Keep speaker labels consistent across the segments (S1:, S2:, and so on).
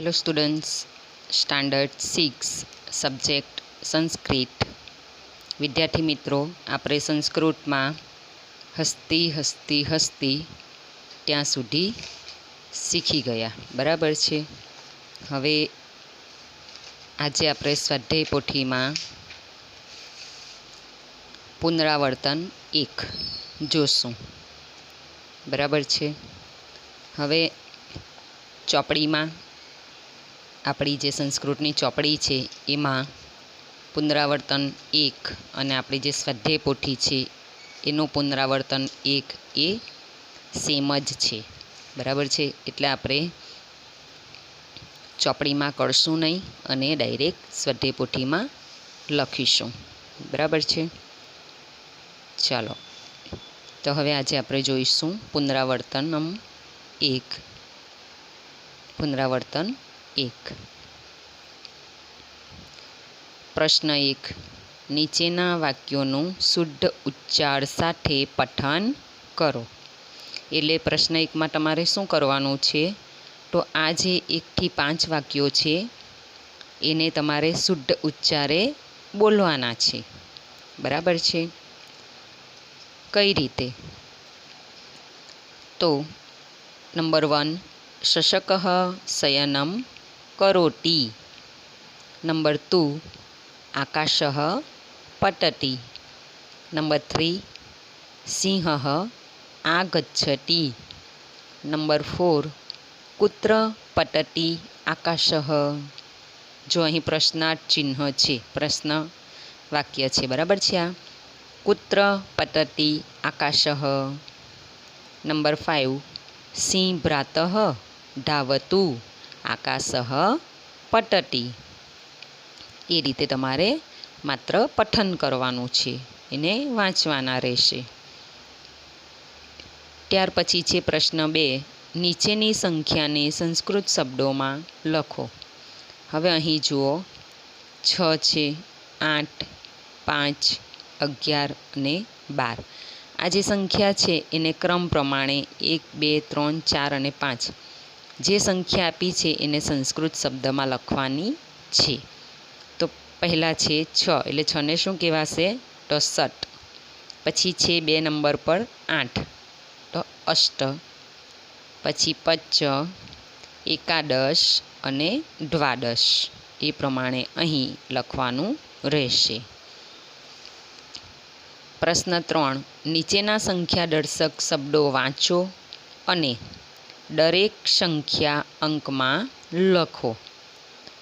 S1: Hello students, standard 6 subject Sanskrit. विद्यार्थी मित्रों, आपणे संस्कृत में हस्ती हस्ती हस्ती त्या सुधी शीखी गया, बराबर छे। हवे आजे आपणे स्वाध्याय पोथी में पुनरावर्तन 1 जोशुं, बराबर छे। हवे चोपड़ी में आपणी जे संस्कृतनी चोपड़ी छे एमां पुनरावर्तन 1 अने आपणी जे स्वाध्याय पोथी छे एनुं पुनरावर्तन 1 ए सेम ज छे, बराबर छे। एटले आपणे चोपड़ी में करशुं नहीं अने डायरेक्ट स्वाध्याय पोथी में लखीशुं, बराबर छे। चलो, तो हवे आजे आपणे जोईशुं पुनरावर्तन 1। पुनरावर्तन 1। प्रश्न 1, नीचेना वाक्योનું शुद्ध उच्चार साथे पठन करो। एटले प्रश्न 1 में तमारे शुं करवानुं छे, तो आ जे 1 થી 5 वाक्यों छे एने तमारे शुद्ध उच्चारे बोलवाना छे, बराबर छे। कई रीते, तो नंबर 1, शशकः शयनं करोति। नंबर 2, आकाशः पतति। नंबर 3, सिंहः आगच्छति। नंबर 4, कुत्र पतति आकाशः। जो अहीं प्रश्नार्थ चिन्ह छे, प्रश्न वाक्य छे, बराबर छे। आ कुत्र पतति आकाशः। नंबर 5, सिंह भ्रातः धावतु आकाशः पतति। ए रीते तमारे मात्र पठन करवानुं छे, एने वांचवाना रहेशे। त्यार पछी छे प्रश्न 2, नीचेनी संख्याने संस्कृत शब्दों में लखो। हवे अहीं जुओ 6 छे, 8, 5, 11 अने 12। आ जे संख्या छे एने क्रम प्रमाणे 1, 2, 3, 4 अने 5 जे संख्या आपी छे एने संस्कृत शब्द में लखवानी छे। तो पहला छे 6, एटले 6 ने शुं कहेवाशे, तो षट। पछी छे 2 नंबर पर 8, तो अष्ट। पछी 5, एकादश अने द्वादश। ए प्रमाणे अहीं लखवानुं रहेशे। प्रश्न 3, नीचेना संख्या दर्शक शब्दों वाँचो अने दरेक संख्या अंक में लखो।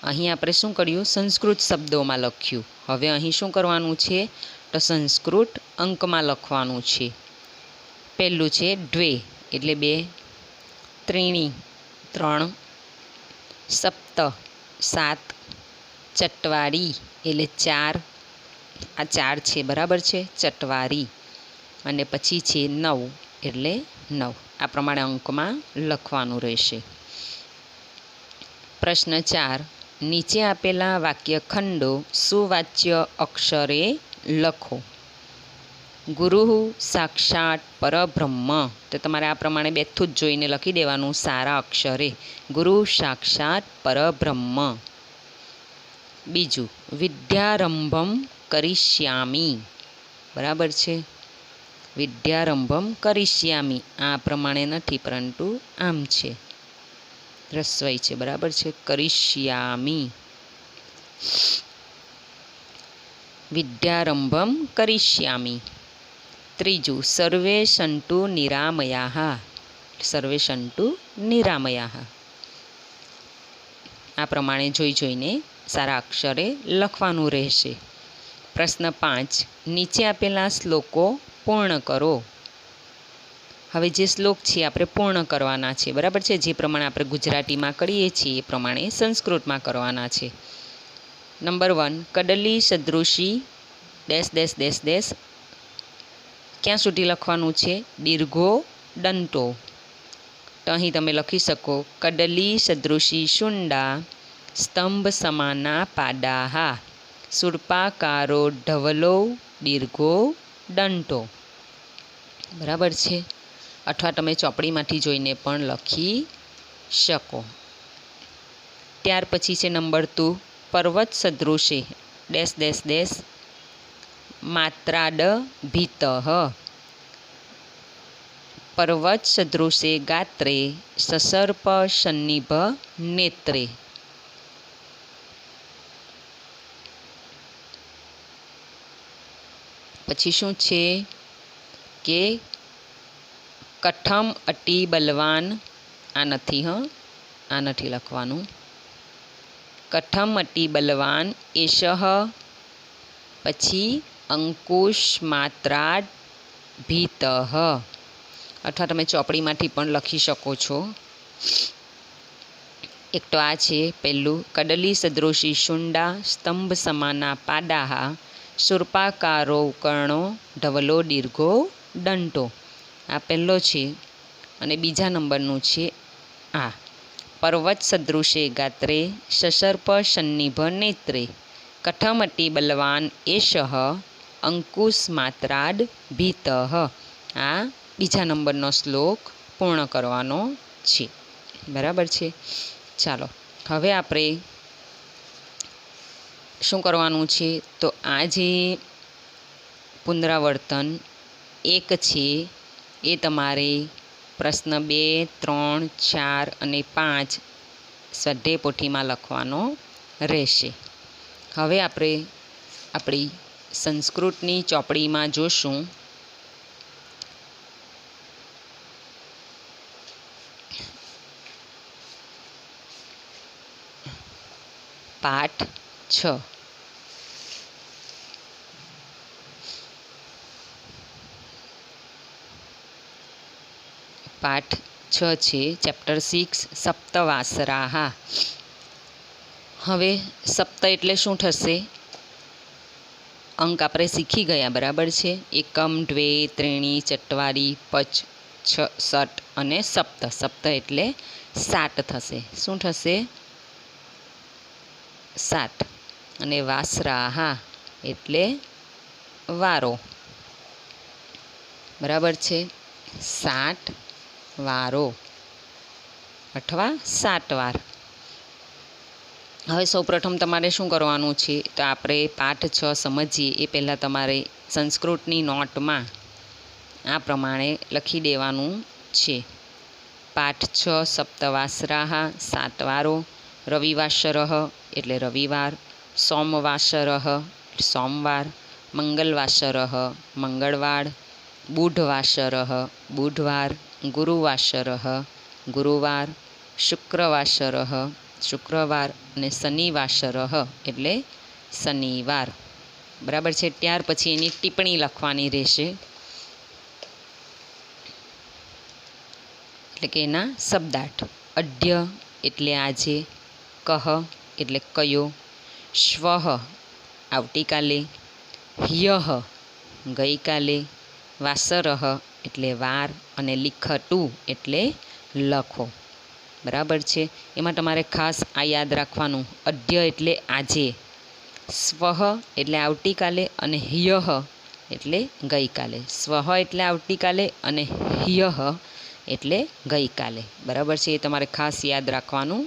S1: अहीं आपणे शुं कर्युं, संस्कृत शब्दों में लख्युं। हवे अहीं शुं करवानुं छे, तो संस्कृत अंक में लखवानुं छे। पहेलुं छे द्वे एटले 2, त्रीणी 3, सप्त 7, चत्वारी एटले 4, आ 4 छे, बराबर छे, चत्वारी। अने पछी छे 9 एटले 9। आ प्रमाणे अंक में लखवानुं रहेशे। प्रश्न 4, नीचे आपेला वाक्यखंडो सुवाच्य अक्षरे लखो। गुरु साक्षात परब्रह्म। तो तमारे आ प्रमाणे बेठुं ज जोईने लखी देवानुं सारा अक्षरे, गुरु साक्षात परब्रह्म। बीजू, विद्यारंभम करिष्यामि, बराबर छे, विद्यारंभम करिष्यामि। आ प्रमाणे नथी, परंतु आम छे, रस्वई छे, बराबर छे, करिष्यामि, विद्यारंभम करिष्यामि। त्रीजू, सर्वे सन्तु निरामयाः, सर्वे सन्तु निरामयाः। आ प्रमाणे जोई जोईने सारा अक्षरे लखवानुं रहेशे। प्रश्न 5, नीचे आपेला श्लोको पूर्ण करो। हवे जे श्लोक छे आपणे पूर्ण करवाना छे, बराबर छे। जे प्रमाणे आपणे गुजराती में करीए छीए ए प्रमाणे संस्कृत में करवाना छे। नंबर 1, कदली सदृशी डैश डैश डैश डैश। क्यां सुधी लखवानुं छे, दीर्घो दंतो। तो अहीं तमे लखी शको, कदली सदृशी शुंडा स्तंभ समाना पादाः शूर्पाकारो धवलो दीर्घो दंतो, बराबर छे। अथवा तमे चोपड़ीमांथी जोईने पण लखी शको। ત્યાર પછી છે નંબર 2, પર્વત સદૃશે ડેશ ડેશ ડેશ માત્રાડ ભીતઃ, પર્વત સદૃશે ગાત્રે સસર્પ સન્નિભ નેત્રે. પછી શું છે કે કઠમ અતિ બલવાન, આ નથી લખવાનું. કઠમ અતિ બલવાન એષઃ, પછી અંકુશ માત્રાડ ભીતઃ, અથવા તમે ચોપડીમાંથી પણ લખી શકો છો. એક તો આ છે પહેલું, કડલી સદૃશી શુંડા સ્તંભ સમાના પાડાહા શૂર્પાકારો કર્ણો ઢવલો દીર્ઘો દંટો. આ પહેલો છે. અને બીજા નંબરનું છે આ, પર્વત સદૃશે ગાત્રે સસર્પ સન્નિભ નેત્રે કઠમ અતિ બલવાન એષઃ અંકુશ માત્રાડ ભીતઃ. આ બીજા નંબરનો શ્લોક પૂર્ણ કરવાનો છે. બરાબર છે. ચાલો હવે આપણે શું કરવાનું છે, તો આ જે પુનરાવર્તન 1 છે એ તમારે પ્રશ્ન 2, 3, 4 અને 5 સ્વાધ્યાય પોથીમાં લખવાનો રહેશે. હવે આપણે આપણી સંસ્કૃતની ચોપડીમાં જોશું. પાઠ 6. પાઠ 6 છે, ચેપ્ટર 6, સપ્તવાસરાહ. હવે સપ્ત એટલે શું થશે? અંક આપણે શીખી ગયા, બરાબર છે. એકમ, દ્વે, ત્રીણી, ચત્વારી, પચ, છ, સટ અને સપ્ત. સપ્ત એટલે 7 થશે. શું થશે? 7. અને વાસરાહ એટલે વારો, બરાબર છે. 7 વારો અથવા 7 વાર. હવે સૌપ્રથમ તમારે શું કરવાનું છે, તો આપણે પાઠ 6 સમજીએ એ પહેલાં તમારે સંસ્કૃતની નોટમાં આ પ્રમાણે લખી દેવાનું છે. પાઠ 6 સપ્તવાસરાહ 7 વારો, રવિવાસરઃ એટલે રવિવાર, સોમવાસરઃ સોમવાર, મંગલવાસરઃ મંગળવાર, બુધવાસરઃ બુધવાર, ગુરુવાસરઃ ગુરુવાર, શુક્રવાસરઃ શુક્રવાર અને શનિવાસરઃ એટલે શનિવાર. બરાબર છે. ત્યાર પછી એની ટિપ્પણી લખવાની રહેશે, એટલે કે એના શબ્દાર્થ. અદ્ય એટલે આજે, કહ એટલે કયો, શ્વઃ આવતીકાલે, હ્યઃ ગઈકાલે, વાસરઃ એટલે વાર અને લિખતું એટલે લખો. બરાબર છે. એમાં તમારે ખાસ આ યાદ રાખવાનું, અદ્ય એટલે આજે, સ્વઃ એટલે આવતીકાલે અને હ્યઃ એટલે ગઈકાલે. સ્વઃ એટલે આવતીકાલે અને હ્યઃ એટલે ગઈકાલે. બરાબર છે. એ તમારે ખાસ યાદ રાખવાનું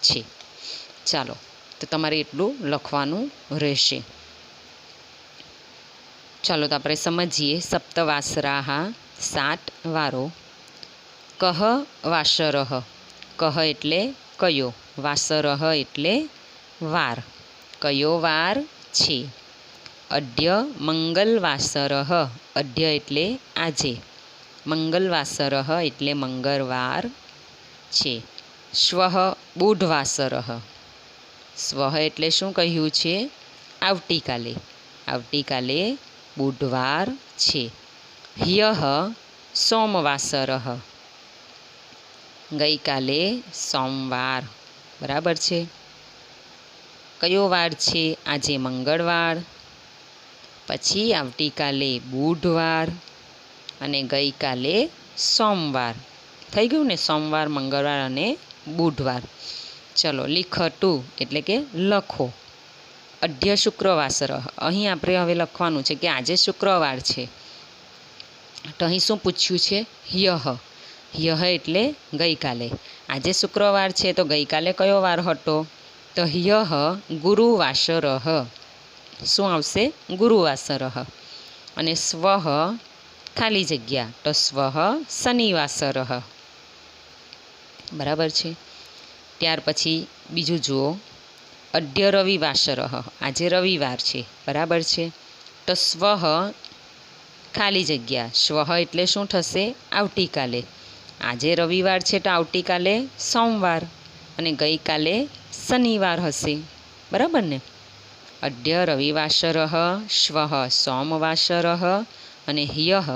S1: છે. ચાલો, તો તમારે એટલું લખવાનું રહેશે. ચાલો તો આપણે સમજીએ. સપ્તવાસરાહ 7 વારો. કહ વાસરઃ, કહ એટલે કયો, વાસરઃ એટલે વાર, કયો વાર છે. અદ્ય મંગલવાસરઃ, અદ્ય એટલે આજે, મંગલવાસરઃ એટલે મંગળવાર છે. શ્વઃ બુધવાસરઃ, સ્વઃ એટલે શું કહ્યું છે? આવતીકાલે, આવતીકાલે બુધવાર છે. હ્યઃ સોમવાસરઃ, ગઈકાલે સોમવાર. બરાબર છે. કયો વાર છે? આજે મંગળવાર, પછી આવતીકાલે બુધવાર અને ગઈકાલે સોમવાર. થઈ ગયું ને? સોમવાર, મંગળવાર અને બુધવાર. ચલો, લિખતું એટલે કે લખો. અદ્ય શુક્રવાસરઃ, અહીં આપણે હવે લખવાનું છે કે આજે શુક્રવાર છે. તો અહીં શું પૂછ્યું છે? હ્યઃ, હ્યઃ એટલે ગઈકાલે. આજે શુક્રવાર છે તો ગઈકાલે કયો વાર હતો? તો ह्यः गुरुवासरः શું આવશે? ગુરુવાસરः. અને સ્વઃ ખાલી જગ્યા તો સ્વઃ શનિવાસરः. બરાબર છે. ત્યાર પછી બીજું જુઓ, અદ્ય રવિવાસરः, આજે રવિવાર છે. બરાબર છે. તો સ્વઃ ખાલી જગ્યા, શ્વઃ એટલે શું થશે? આવતીકાલે. આજે રવિવાર છે તો આવતીકાલે સોમવાર અને ગઈકાલે શનિવાર હશે. બરાબર ને? અદ્ય રવિવાસરઃ, શ્વઃ સોમવાસરઃ અને હ્યઃ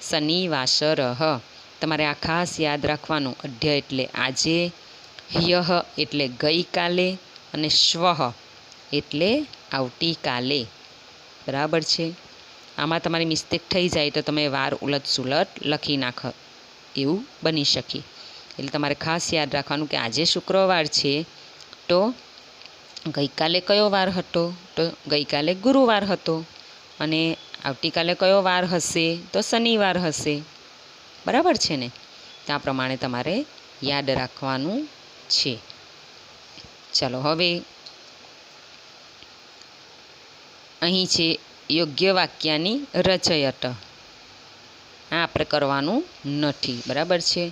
S1: શનિવાસરઃ. તમારે આ ખાસ યાદ રાખવાનું. અદ્ય એટલે આજે, હ્યઃ એટલે ગઈકાલે અને શ્વઃ એટલે આવતીકાલે. બરાબર છે. આમાં તમારી મિસ્ટેક થઈ જાય તો તમે વાર ઉલટ સુલટ લખી નાખો, એવું બની શકે. એટલે તમારે ખાસ યાદ રાખવાનું કે આજે શુક્રવાર છે તો ગઈકાલે કયો વાર હતો? તો ગઈકાલે ગુરુવાર હતો. અને આવતીકાલે કયો વાર હશે? તો શનિવાર હશે. બરાબર છે ને? તો આ પ્રમાણે તમારે યાદ રાખવાનું છે. ચાલો હવે અહીં છે યોગ્ય વાક્યની રચયત. આ આપણે કરવાનું નથી. બરાબર છે.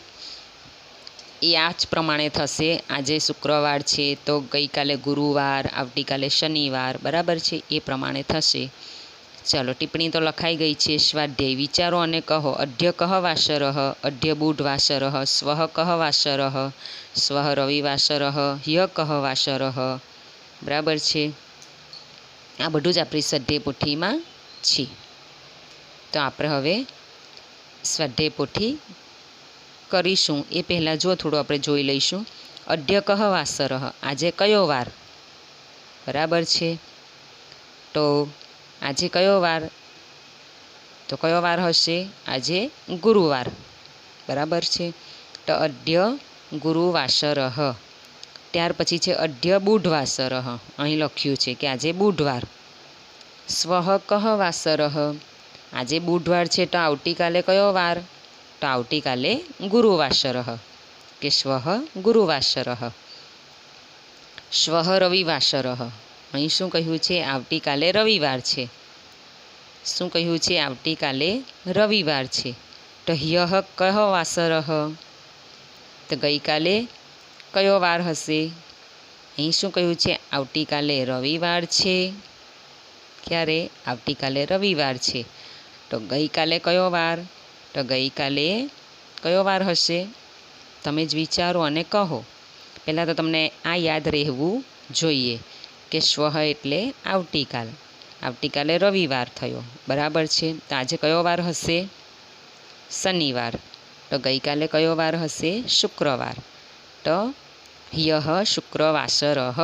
S1: એ આ જ પ્રમાણે થશે. આજે શુક્રવાર છે તો ગઈકાલે ગુરુવાર, આવતીકાલે શનિવાર. બરાબર છે. એ પ્રમાણે થશે. ચાલો ટિપ્પણી તો લખાઈ ગઈ છે. સ્વાધ્યાય વિચારો અને કહો. અદ્ય કહ વાસરઃ, અદ્ય બુધવાસરઃ, સ્વઃ કહ વાસરઃ, સ્વઃ રવિવાસરઃ, હ્યઃ કહ વાસરઃ. બરાબર છે. આ બધું જ આપણી સ્વાધ્યાય પોથીમાં છે. તો આપણે હવે સ્વાધ્યાય પોથી કરીશું એ પહેલાં જો થોડું આપણે જોઈ લઈશું. અદ્ય કહ વાસરઃ, આજે કયો વાર? બરાબર છે. તો આજે કયો વાર? તો કયો વાર હશે? આજે ગુરુવાર. બરાબર છે. તો અદ્ય ગુરુવાસરઃ. ત્યાર પછી છે અદ્ય બુધવાસરઃ. અહીં લખ્યું છે કે આજે બુધવાર. સ્વઃ કહ વાસરઃ, આજે બુધવાર છે તો આવતીકાલે કયો વાર? તો આવતીકાલે ગુરુવાસરઃ કે સ્વઃ ગુરુવાસરઃ. સ્વઃ રવિવાસરઃ. અહીં શું કહ્યું છે? આવતીકાલે રવિવાર છે. શું કહ્યું છે? આવતીકાલે રવિવાર છે. તો હ્યઃ કહ વાસરઃ, તો ગઈકાલે કયો વાર હશે? અહીં શું કહ્યું છે? આવતીકાલે રવિવાર છે. ક્યારે? આવતીકાલે રવિવાર છે. તો ગઈકાલે કયો વાર? તો ગઈકાલે કયો વાર હશે? તમે જ વિચારો અને કહો. પહેલાં તો તમને આ યાદ રહેવું જોઈએ કે સ્વઃ એટલે આવતીકાલ. આવતીકાલે રવિવાર થયો. બરાબર છે. તો આજે કયો વાર હશે? શનિવાર. તો ગઈકાલે કયો વાર હશે? શુક્રવાર. તો હ્યઃ શુક્રવાસરઃ.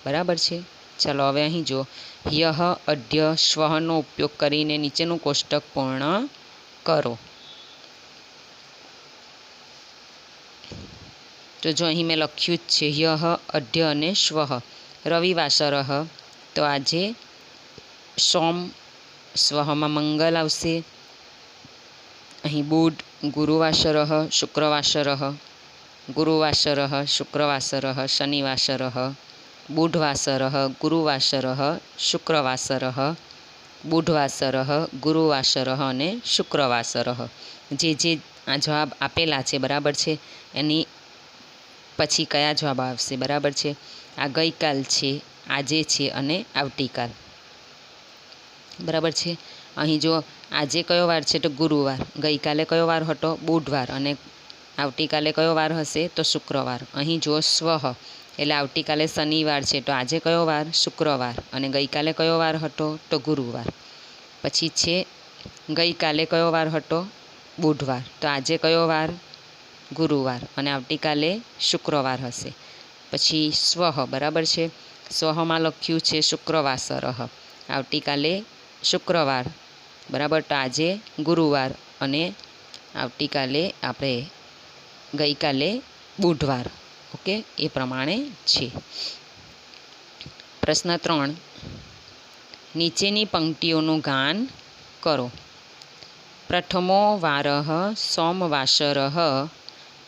S1: બરાબર છે. ચાલો હવે અહીં જો હ્યઃ અદ્ય સ્વઃનો ઉપયોગ કરીને નીચેનું કોષ્ટક પૂર્ણ કરો. તો જો અહીં મેં લખ્યું જ છે હ્યઃ અદ્ય અને શ્વઃ રવિવાસરઃ. તો આજે સોમ, સ્વઃમાં મંગલ આવશે. અહીં બુધ ગુરુવાસરઃ શુક્રવાસરઃ, ગુરુવાસરઃ શુક્રવાસરઃ શનિવાસરઃ, બુધવાસરઃ ગુરુવાસરઃ શુક્રવાસરઃ, બુધવાસરઃ ગુરુવાસરઃ અને શુક્રવાસરઃ. જે આ જવાબ આપેલા છે. બરાબર છે. એની પછી કયા જવાબ આવશે? બરાબર છે. આ ગઈકાલ છે, આજે છે અને આવતીકાલ. બરાબર છે. અહીં જો આજે કયો વાર છે? તો ગુરુવાર. ગઈકાલે કયો વાર હતો? બુધવાર. અને આવતીકાલે કયો વાર હશે? તો શુક્રવાર. અહીં જો સ્વઃ એટલે આવતીકાલે શનિવાર છે તો આજે કયો વાર? શુક્રવાર. અને ગઈકાલે કયો વાર હતો? તો ગુરુવાર. પછી છે ગઈકાલે કયો વાર હતો? બુધવાર. તો આજે કયો વાર? ગુરુવાર. અને આવતીકાલે શુક્રવાર હશે. પછી સ્વઃ. બરાબર છે. સ્વઃમાં લખ્યું છે શુક્રવાસરઃ. આવતીકાલે શુક્રવાર. બરાબર. તો આજે ગુરુવાર અને આવતીકાલે આપણે ગઈકાલે બુધવાર. ઓકે, એ પ્રમાણે છે. પ્રશ્ન 3. નીચેની પંક્તિઓનું ગાન કરો. પ્રથમો વારઃ સોમવાસરઃ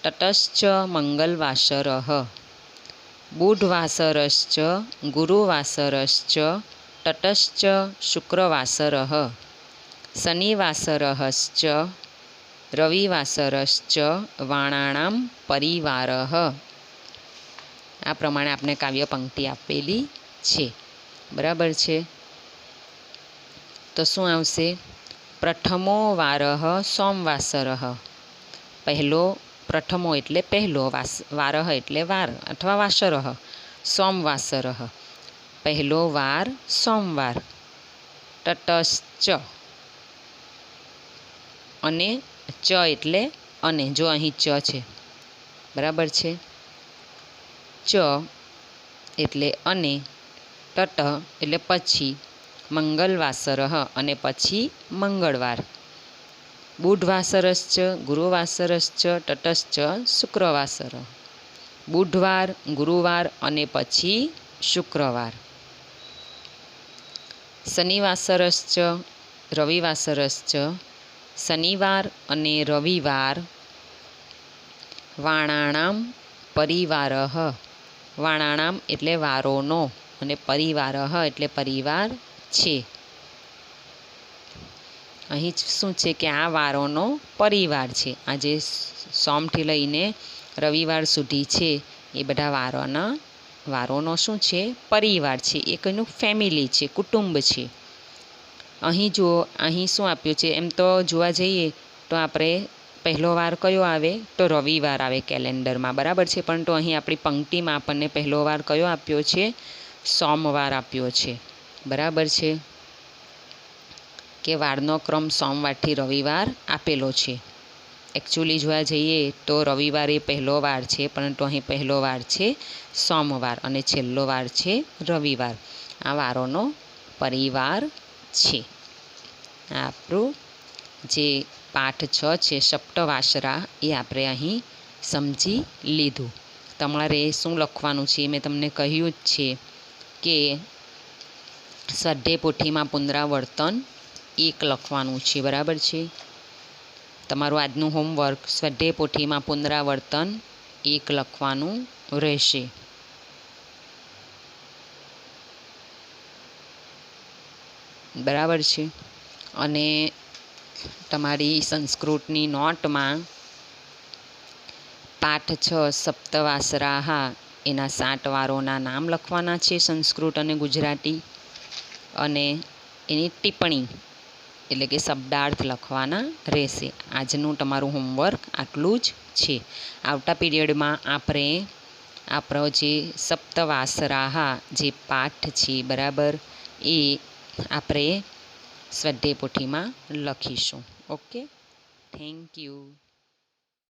S1: તતશ્ચ મંગલવાસરઃ. बुधवासरश्च गुरुवासरश्च तटश्च शुक्रवासरः शनिवासरश्च रविवासरश्च वाणानां परिवारः। आ प्रमाणे आपने काव्य पंक्ति आपेली छे। बराबर छे। तो शुं आवशे? प्रथमो वारः सोमवासरः। पहलो प्रथमो एटले पहलो, वारः एटले वार अथवा वासरः, सोमवासरः पहलो वार सोमवार। तटश्च अने च एटले अने, जो अहीं च छे। बराबर छे। च एटले अने, तट एटले पछी, मंगलवासरः अने पछी मंगळवार। बुधवासरश्च गुरुवासरश्च तटश्च शुक्रवासरः। बुधवार, गुरुवार अने पछी शुक्रवार। शनिवासरश्च रविवासरश्च शनिवार अने रविवार। वाणानां परिवारः। वाणानां एटले वारोनो अने परिवारः एटले परिवार छे। અહીં શું છે કે આ વારોનો પરિવાર છે। આ જે સોમથી લઈને રવિવાર સુધી છે એ બધા વારોનો શું છે? પરિવાર છે। એક એનું ફેમિલી છે, કુટુંબ છે। અહીં જુઓ, અહીં શું આપ્યું છે? એમ તો જોવા જઈએ તો આપણે પહેલો વાર કયો આવે? તો રવિવાર આવે કેલેન્ડરમાં। બરાબર છે। પરંતુ અહીં આપણી પંક્તિમાં આપણને પહેલો વાર કયો આપ્યો છે? સોમવાર આપ્યો છે। બરાબર છે કે વારનો ક્રમ સોમવારથી રવિવાર આપેલો છે। એકચ્યુઅલી જોવા જઈએ તો રવિવાર એ પહેલો વાર છે, પરંતુ અહીં પહેલો વાર છે સોમવાર અને છેલ્લો વાર છે રવિવાર। આ વારોનો પરિવાર છે। આ આપણું જે પાઠ 6 છે સપ્તવાસરા, એ આપણે અહીં સમજી લીધું। તમારે શું લખવાનું છે મેં તમને કહ્યું જ છે કે સ્વાધ્યાય પોથીમાં પુનરાવર્તન 1 લખવાનું છે। બરાબર છે। તમારું આજનું હોમવર્ક સ્વાધ્યાય પોથીમાં પુનરાવર્તન 1 લખવાનું રહેશે। બરાબર છે। અને તમારી સંસ્કૃતની નોટમાં પાઠ 6 સપ્તવાસરાહા એના 7 વારોના નામ લખવાના છે, સંસ્કૃત અને ગુજરાતી, અને એની ટિપ્પણી એટલે કે શબ્દાર્થ લખવાના રહેશે। આજનું તમારું હોમવર્ક આટલું જ છે। આવતા પીરિયડમાં આપણે આપણો જે સપ્તવાસરાહા જે પાઠ છે, બરાબર, એ આપણે સ્વાધ્યાય પોથીમાં લખીશું। Okay, thank you.